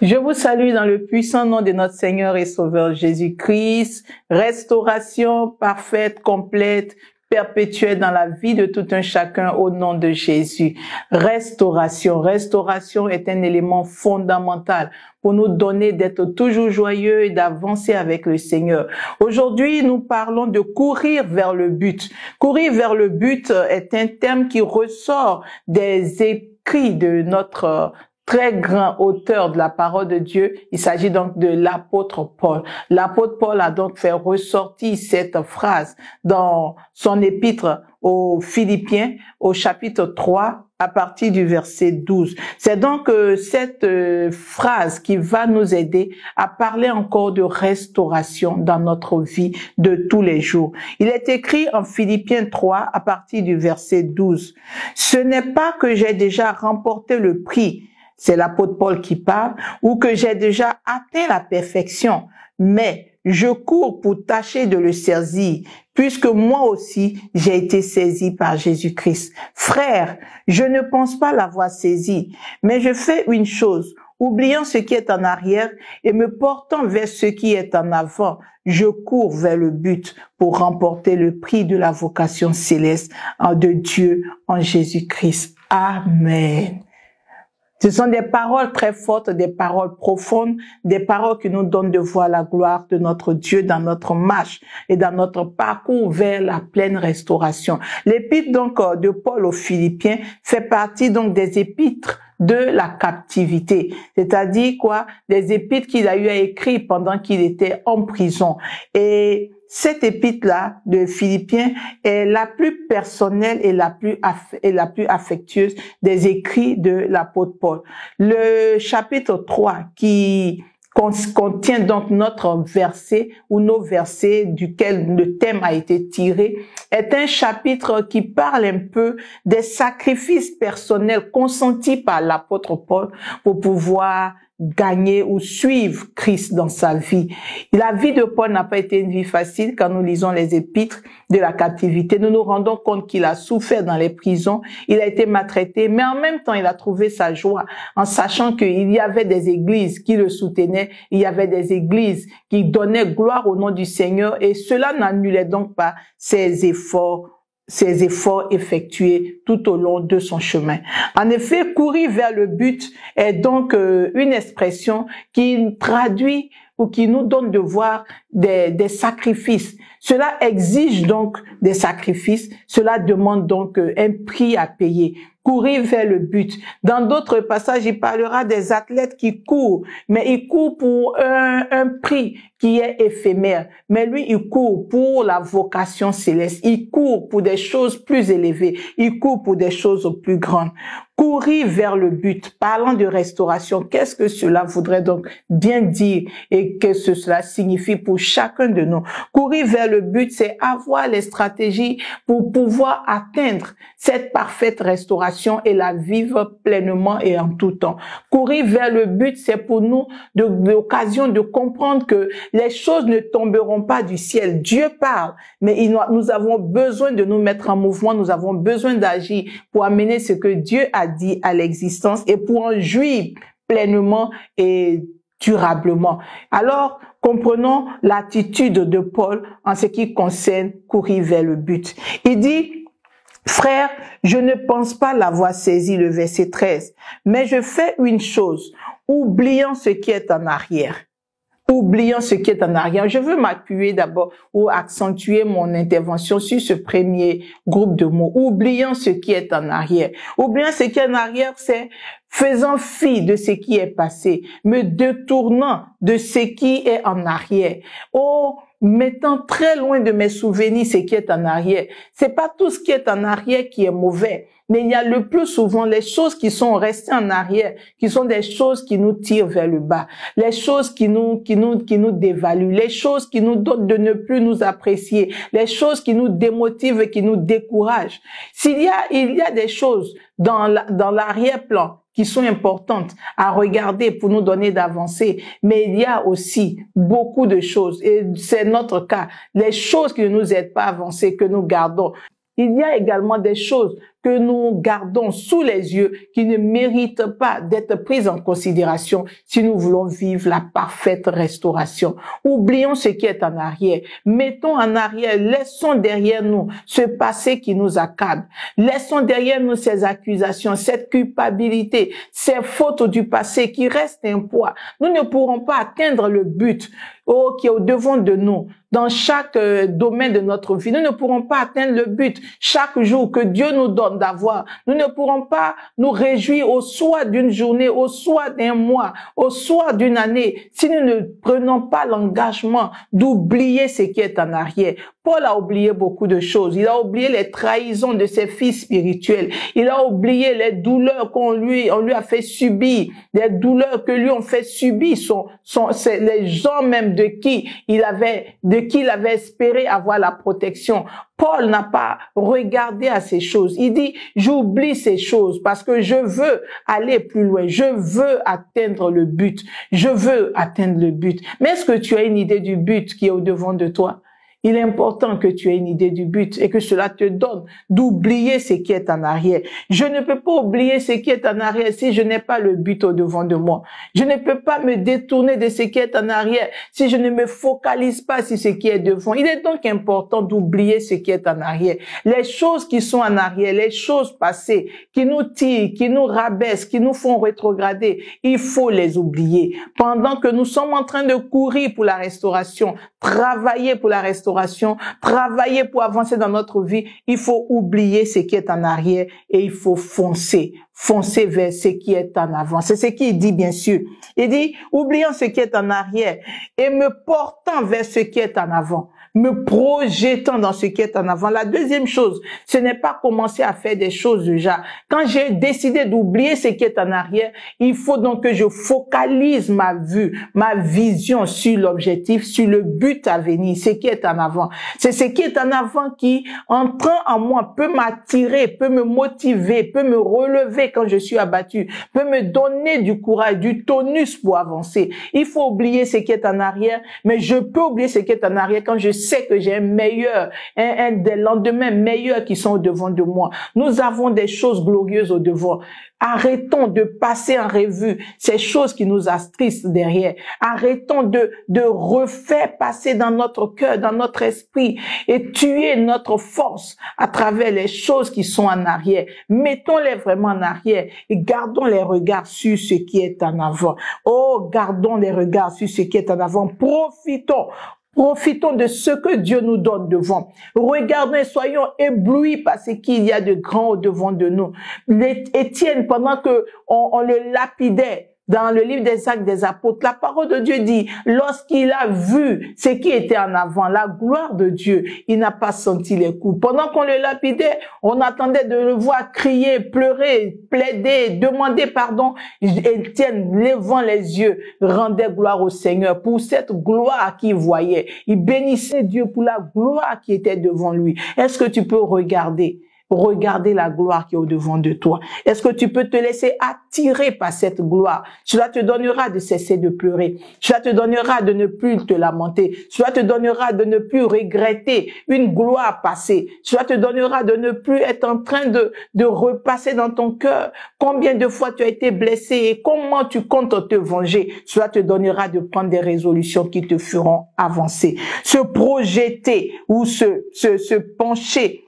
Je vous salue dans le puissant nom de notre Seigneur et Sauveur Jésus-Christ. Restauration parfaite, complète, perpétuelle dans la vie de tout un chacun au nom de Jésus. Restauration. Restauration est un élément fondamental pour nous donner d'être toujours joyeux et d'avancer avec le Seigneur. Aujourd'hui, nous parlons de courir vers le but. Courir vers le but est un terme qui ressort des écrits de notre très grand auteur de la parole de Dieu. Il s'agit donc de l'apôtre Paul. L'apôtre Paul a donc fait ressortir cette phrase dans son épître aux Philippiens, au chapitre 3, à partir du verset 12. C'est donc cette phrase qui va nous aider à parler encore de restauration dans notre vie de tous les jours. Il est écrit en Philippiens 3, à partir du verset 12. « Ce n'est pas que j'ai déjà remporté le prix », c'est l'apôtre Paul qui parle, ou que j'ai déjà atteint la perfection, mais je cours pour tâcher de le saisir, puisque moi aussi j'ai été saisi par Jésus-Christ. Frère, je ne pense pas l'avoir saisi, mais je fais une chose, oubliant ce qui est en arrière et me portant vers ce qui est en avant, je cours vers le but pour remporter le prix de la vocation céleste de Dieu en Jésus-Christ. Amen. Ce sont des paroles très fortes, des paroles profondes, des paroles qui nous donnent de voir la gloire de notre Dieu dans notre marche et dans notre parcours vers la pleine restauration. L'épître donc de Paul aux Philippiens fait partie donc des épîtres de la captivité, c'est-à-dire quoi? Des épîtres qu'il a eu à écrire pendant qu'il était en prison. Et cette épître-là de Philippiens est la plus personnelle et la plus affectueuse des écrits de l'apôtre Paul. Le chapitre 3 qui contient donc notre verset ou nos versets duquel le thème a été tiré, est un chapitre qui parle un peu des sacrifices personnels consentis par l'apôtre Paul pour pouvoir gagner ou suivre Christ dans sa vie. La vie de Paul n'a pas été une vie facile. Quand nous lisons les épîtres de la captivité, nous nous rendons compte qu'il a souffert dans les prisons, il a été maltraité, mais en même temps, il a trouvé sa joie en sachant qu'il y avait des églises qui le soutenaient, il y avait des églises qui donnaient gloire au nom du Seigneur et cela n'annulait donc pas ses efforts effectués tout au long de son chemin. En effet, courir vers le but est donc une expression qui traduit ou qui nous donne de voir des sacrifices. Cela exige donc des sacrifices, cela demande donc un prix à payer. Courir vers le but. Dans d'autres passages, il parlera des athlètes qui courent, mais ils courent pour un prix qui est éphémère. Mais lui, il court pour la vocation céleste. Il court pour des choses plus élevées. Il court pour des choses plus grandes. Courir vers le but. Parlant de restauration, qu'est-ce que cela voudrait donc bien dire et qu'est-ce que cela signifie pour chacun de nous? Courir vers le but, c'est avoir les stratégies pour pouvoir atteindre cette parfaite restauration et la vivre pleinement et en tout temps. Courir vers le but, c'est pour nous l'occasion de comprendre que les choses ne tomberont pas du ciel. Dieu parle, mais nous avons besoin de nous mettre en mouvement, nous avons besoin d'agir pour amener ce que Dieu a dit à l'existence et pour en jouir pleinement et durablement. Alors, comprenons l'attitude de Paul en ce qui concerne courir vers le but. Il dit, frère, je ne pense pas l'avoir saisi, le verset 13, mais je fais une chose, oubliant ce qui est en arrière. Oubliant ce qui est en arrière. Je veux m'appuyer d'abord ou accentuer mon intervention sur ce premier groupe de mots. Oubliant ce qui est en arrière. Oubliant ce qui est en arrière, c'est faisant fi de ce qui est passé, me détournant de ce qui est en arrière. Oh, mettant très loin de mes souvenirs ce qui est en arrière. C'est pas tout ce qui est en arrière qui est mauvais, mais il y a le plus souvent les choses qui sont restées en arrière, qui sont des choses qui nous tirent vers le bas, les choses qui nous dévaluent, les choses qui nous donnent de ne plus nous apprécier, les choses qui nous démotivent et qui nous découragent. Il y a des choses dans l'arrière-plan qui sont importantes à regarder pour nous donner d'avancer. Mais il y a aussi beaucoup de choses, et c'est notre cas, les choses qui ne nous aident pas à avancer, que nous gardons. il y a également des choses que nous gardons sous les yeux qui ne méritent pas d'être prises en considération si nous voulons vivre la parfaite restauration. Oublions ce qui est en arrière. Mettons en arrière, laissons derrière nous ce passé qui nous accable. Laissons derrière nous ces accusations, cette culpabilité, ces fautes du passé qui restent un poids. Nous ne pourrons pas atteindre le but qui est au devant de nous. Dans chaque domaine de notre vie, nous ne pourrons pas atteindre le but chaque jour que Dieu nous donne d'avoir. Nous ne pourrons pas nous réjouir au soir d'une journée, au soir d'un mois, au soir d'une année, si nous ne prenons pas l'engagement d'oublier ce qui est en arrière. Paul a oublié beaucoup de choses. Il a oublié les trahisons de ses fils spirituels. Il a oublié les douleurs qu'on lui a fait subir, les douleurs que lui ont fait subir c'est les gens même de qui il avait espéré avoir la protection. Paul n'a pas regardé à ces choses. Il dit, j'oublie ces choses parce que je veux aller plus loin. Je veux atteindre le but. Je veux atteindre le but. Mais est-ce que tu as une idée du but qui est au devant de toi? Il est important que tu aies une idée du but et que cela te donne d'oublier ce qui est en arrière. Je ne peux pas oublier ce qui est en arrière si je n'ai pas le but au devant de moi. Je ne peux pas me détourner de ce qui est en arrière si je ne me focalise pas sur ce qui est devant. Il est donc important d'oublier ce qui est en arrière. Les choses qui sont en arrière, les choses passées, qui nous tirent, qui nous rabaissent, qui nous font rétrograder, il faut les oublier. Pendant que nous sommes en train de courir pour la restauration, travailler pour la restauration, travailler pour avancer dans notre vie, il faut oublier ce qui est en arrière et il faut foncer vers ce qui est en avant. C'est ce qu'il dit, bien sûr. Il dit, oubliant ce qui est en arrière et me portant vers ce qui est en avant, me projetant dans ce qui est en avant. La deuxième chose, ce n'est pas commencer à faire des choses du genre. Quand j'ai décidé d'oublier ce qui est en arrière, il faut donc que je focalise ma vue, ma vision sur l'objectif, sur le but à venir, ce qui est en avant. C'est ce qui est en avant qui, entrant en moi, peut m'attirer, peut me motiver, peut me relever quand je suis abattu, peut me donner du courage, du tonus pour avancer. Il faut oublier ce qui est en arrière, mais je peux oublier ce qui est en arrière quand je sais que j'ai des lendemains meilleurs qui sont au devant de moi. Nous avons des choses glorieuses au devant. Arrêtons de passer en revue ces choses qui nous attristent derrière. Arrêtons de refaire passer dans notre cœur, dans notre esprit et tuer notre force à travers les choses qui sont en arrière. Mettons-les vraiment en arrière et gardons les regards sur ce qui est en avant. Oh, gardons les regards sur ce qui est en avant. Profitons de ce que Dieu nous donne devant. Regardons et soyons éblouis par ce qu'il y a de grand au devant de nous. Étienne, pendant que on le lapidait, dans le livre des Actes des Apôtres, la parole de Dieu dit, lorsqu'il a vu ce qui était en avant, la gloire de Dieu, il n'a pas senti les coups. Pendant qu'on le lapidait, on attendait de le voir crier, pleurer, plaider, demander pardon. Étienne, levant les yeux, rendait gloire au Seigneur pour cette gloire qu'il voyait. Il bénissait Dieu pour la gloire qui était devant lui. Est-ce que tu peux regarder la gloire qui est au devant de toi? Est-ce que tu peux te laisser attirer par cette gloire? Cela te donnera de cesser de pleurer. Cela te donnera de ne plus te lamenter. Cela te donnera de ne plus regretter une gloire passée. Cela te donnera de ne plus être en train de repasser dans ton cœur combien de fois tu as été blessé et comment tu comptes te venger. Cela te donnera de prendre des résolutions qui te feront avancer. Se projeter ou se pencher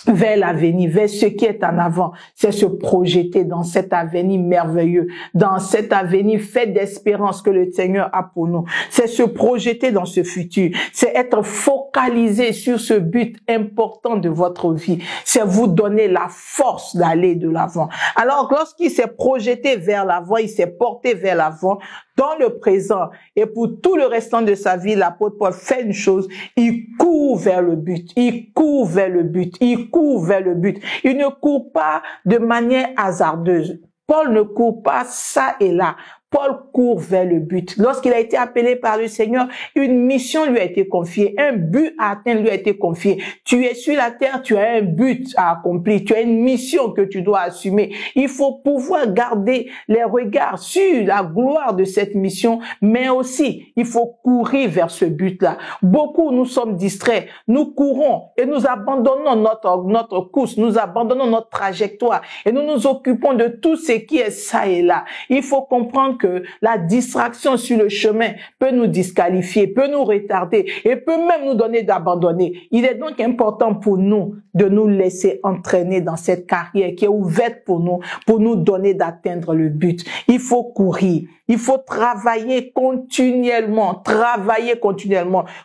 vers l'avenir, vers ce qui est en avant, c'est se projeter dans cet avenir merveilleux, dans cet avenir fait d'espérance que le Seigneur a pour nous. C'est se projeter dans ce futur, c'est être focalisé sur ce but important de votre vie, c'est vous donner la force d'aller de l'avant. Alors, lorsqu'il s'est projeté vers l'avant, il s'est porté vers l'avant, dans le présent et pour tout le restant de sa vie, l'apôtre Paul fait une chose, il court vers le but, il court vers le but, il court vers le but. Il ne court pas de manière hasardeuse. Paul ne court pas ça et là. Paul court vers le but. Lorsqu'il a été appelé par le Seigneur, une mission lui a été confiée, un but à atteindre lui a été confié. Tu es sur la terre, tu as un but à accomplir, tu as une mission que tu dois assumer. Il faut pouvoir garder les regards sur la gloire de cette mission, mais aussi, il faut courir vers ce but-là. Beaucoup, nous sommes distraits, nous courons et nous abandonnons notre course, nous abandonnons notre trajectoire et nous nous occupons de tout ce qui est ça et là. Il faut comprendre que la distraction sur le chemin peut nous disqualifier, peut nous retarder et peut même nous donner d'abandonner. Il est donc important pour nous de nous laisser entraîner dans cette carrière qui est ouverte pour nous donner d'atteindre le but. Il faut courir, il faut travailler continuellement,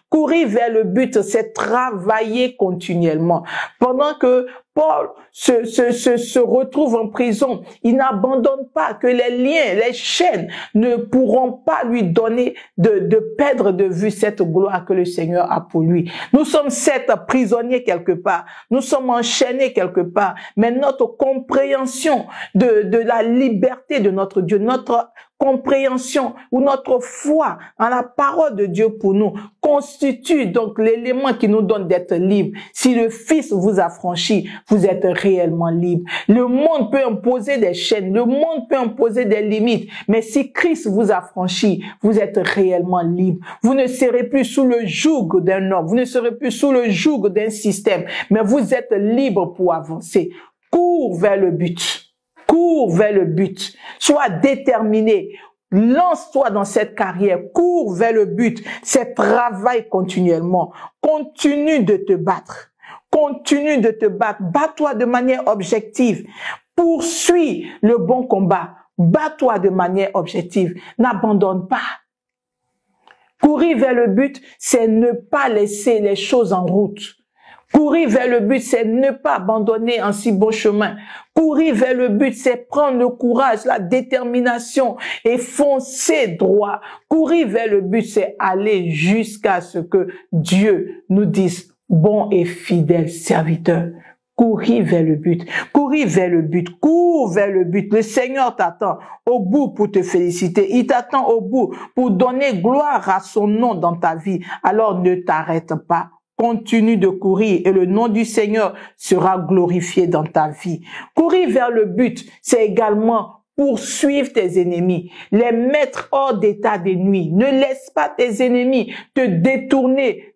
Courir vers le but, c'est travailler continuellement. Pendant que Paul se retrouve en prison, il n'abandonne pas, que les liens, les chaînes ne pourront pas lui donner de perdre de vue cette gloire que le Seigneur a pour lui. Nous sommes certes prisonniers quelque part, nous sommes enchaînés quelque part, mais notre compréhension de la liberté de notre Dieu, notre compréhension ou notre foi en la parole de Dieu pour nous constitue donc l'élément qui nous donne d'être libres. Si le Fils vous a franchi, vous êtes réellement libre. Le monde peut imposer des chaînes, le monde peut imposer des limites, mais si Christ vous a franchi, vous êtes réellement libre. Vous ne serez plus sous le joug d'un homme, vous ne serez plus sous le joug d'un système, mais vous êtes libre pour avancer. Cours vers le but. Cours vers le but. Sois déterminé. Lance-toi dans cette carrière. Cours vers le but. C'est travail continuellement. Continue de te battre. Continue de te battre. Bats-toi de manière objective. Poursuis le bon combat. Bats-toi de manière objective. N'abandonne pas. Courir vers le but, c'est ne pas laisser les choses en route. Courir vers le but, c'est ne pas abandonner en si bon chemin. Courir vers le but, c'est prendre le courage, la détermination et foncer droit. Courir vers le but, c'est aller jusqu'à ce que Dieu nous dise, bon et fidèle serviteur. Courir vers le but, courir vers le but, cours vers le but. Le Seigneur t'attend au bout pour te féliciter. Il t'attend au bout pour donner gloire à son nom dans ta vie. Alors ne t'arrête pas. Continue de courir et le nom du Seigneur sera glorifié dans ta vie. Courir vers le but, c'est également poursuivre tes ennemis, les mettre hors d'état de nuit. Ne laisse pas tes ennemis te détourner,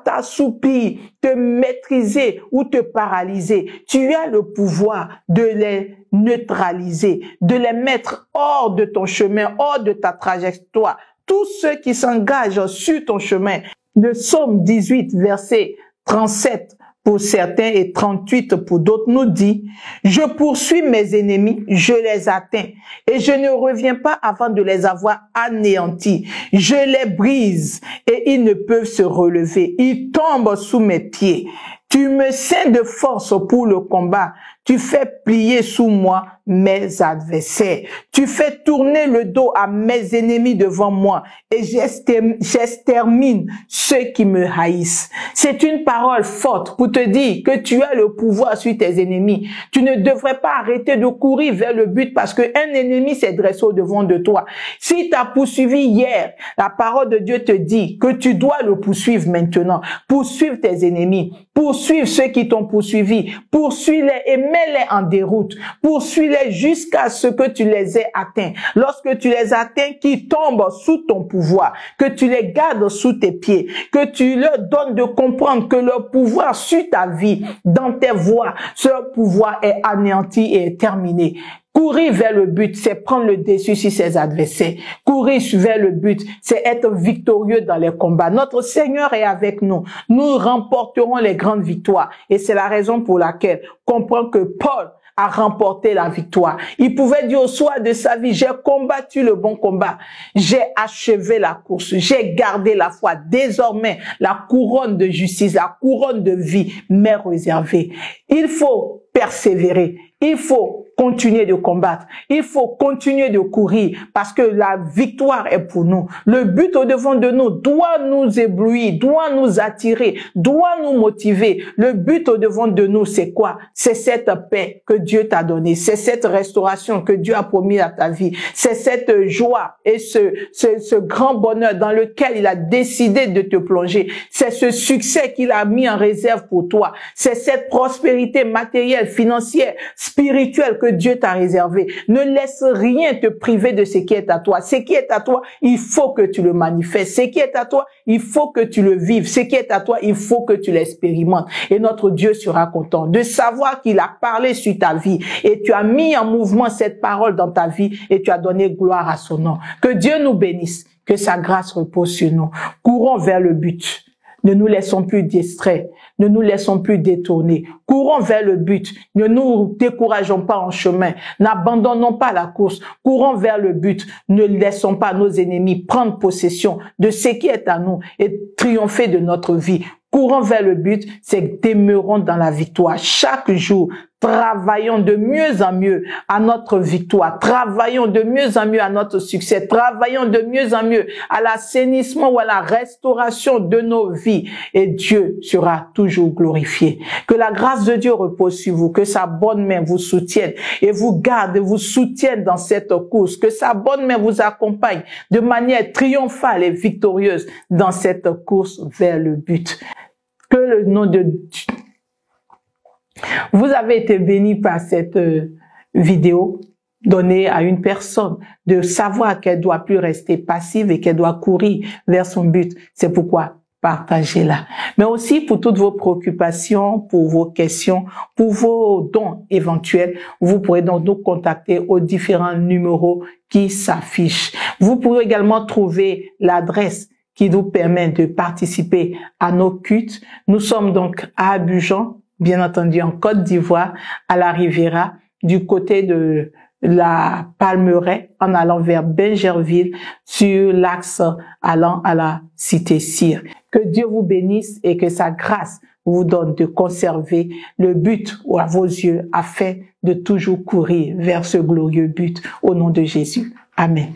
t'assoupir, te maîtriser ou te paralyser. Tu as le pouvoir de les neutraliser, de les mettre hors de ton chemin, hors de ta trajectoire. Tous ceux qui s'engagent sur ton chemin. Le psaume 18, verset 37 pour certains et 38 pour d'autres nous dit, « Je poursuis mes ennemis, je les atteins, et je ne reviens pas avant de les avoir anéantis. Je les brise, et ils ne peuvent se relever. Ils tombent sous mes pieds. Tu me ceins de force pour le combat. Tu fais plier sous moi mes adversaires. Tu fais tourner le dos à mes ennemis devant moi et j'extermine ceux qui me haïssent. » C'est une parole forte pour te dire que tu as le pouvoir sur tes ennemis. Tu ne devrais pas arrêter de courir vers le but parce qu'un ennemi s'est dressé au devant de toi. Si tu as poursuivi hier, la parole de Dieu te dit que tu dois le poursuivre maintenant. Poursuivre tes ennemis. Poursuivre ceux qui t'ont poursuivi. Poursuis-les et mets-les en déroute. Poursuis-les jusqu'à ce que tu les aies atteints. Lorsque tu les atteins, qu'ils tombent sous ton pouvoir, que tu les gardes sous tes pieds, que tu leur donnes de comprendre que leur pouvoir sur ta vie, dans tes voies, ce pouvoir est anéanti et est terminé. Courir vers le but, c'est prendre le dessus sur ses adversaires. Courir vers le but, c'est être victorieux dans les combats. Notre Seigneur est avec nous. Nous remporterons les grandes victoires. Et c'est la raison pour laquelle comprends que Paul a remporté la victoire. Il pouvait dire au soir de sa vie, j'ai combattu le bon combat. J'ai achevé la course. J'ai gardé la foi. Désormais, la couronne de justice, la couronne de vie m'est réservée. Il faut persévérer. Il faut continuer de combattre. Il faut continuer de courir parce que la victoire est pour nous. Le but au devant de nous doit nous éblouir, doit nous attirer, doit nous motiver. Le but au devant de nous, c'est quoi? C'est cette paix que Dieu t'a donnée. C'est cette restauration que Dieu a promis à ta vie. C'est cette joie et ce grand bonheur dans lequel il a décidé de te plonger. C'est ce succès qu'il a mis en réserve pour toi. C'est cette prospérité matérielle, financière, spirituelle que Dieu t'a réservé. Ne laisse rien te priver de ce qui est à toi. Ce qui est à toi, il faut que tu le manifestes. Ce qui est à toi, il faut que tu le vives. Ce qui est à toi, il faut que tu l'expérimentes. Et notre Dieu sera content de savoir qu'il a parlé sur ta vie et tu as mis en mouvement cette parole dans ta vie et tu as donné gloire à son nom. Que Dieu nous bénisse, que sa grâce repose sur nous. Courons vers le but. Ne nous laissons plus distraits. Ne nous laissons plus détourner. Courons vers le but. Ne nous décourageons pas en chemin. N'abandonnons pas la course. Courons vers le but. Ne laissons pas nos ennemis prendre possession de ce qui est à nous et triompher de notre vie. Courons vers le but, c'est que demeurons dans la victoire. Chaque jour, travaillons de mieux en mieux à notre victoire. Travaillons de mieux en mieux à notre succès. Travaillons de mieux en mieux à l'assainissement ou à la restauration de nos vies. Et Dieu sera toujours glorifié. Que la grâce de Dieu repose sur vous. Que sa bonne main vous soutienne et vous garde et vous soutienne dans cette course. Que sa bonne main vous accompagne de manière triomphale et victorieuse dans cette course vers le but. Que le nom de Dieu. Vous avez été béni par cette vidéo donnée à une personne de savoir qu'elle doit plus rester passive et qu'elle doit courir vers son but. C'est pourquoi partagez-la. Mais aussi pour toutes vos préoccupations, pour vos questions, pour vos dons éventuels, vous pourrez donc nous contacter aux différents numéros qui s'affichent. Vous pourrez également trouver l'adresse qui nous permet de participer à nos cultes. Nous sommes donc à Abidjan, bien entendu en Côte d'Ivoire, à la Riviera, du côté de la Palmeraie, en allant vers Bingerville, sur l'axe allant à la cité Cyr. Que Dieu vous bénisse et que sa grâce vous donne de conserver le but à vos yeux afin de toujours courir vers ce glorieux but au nom de Jésus. Amen.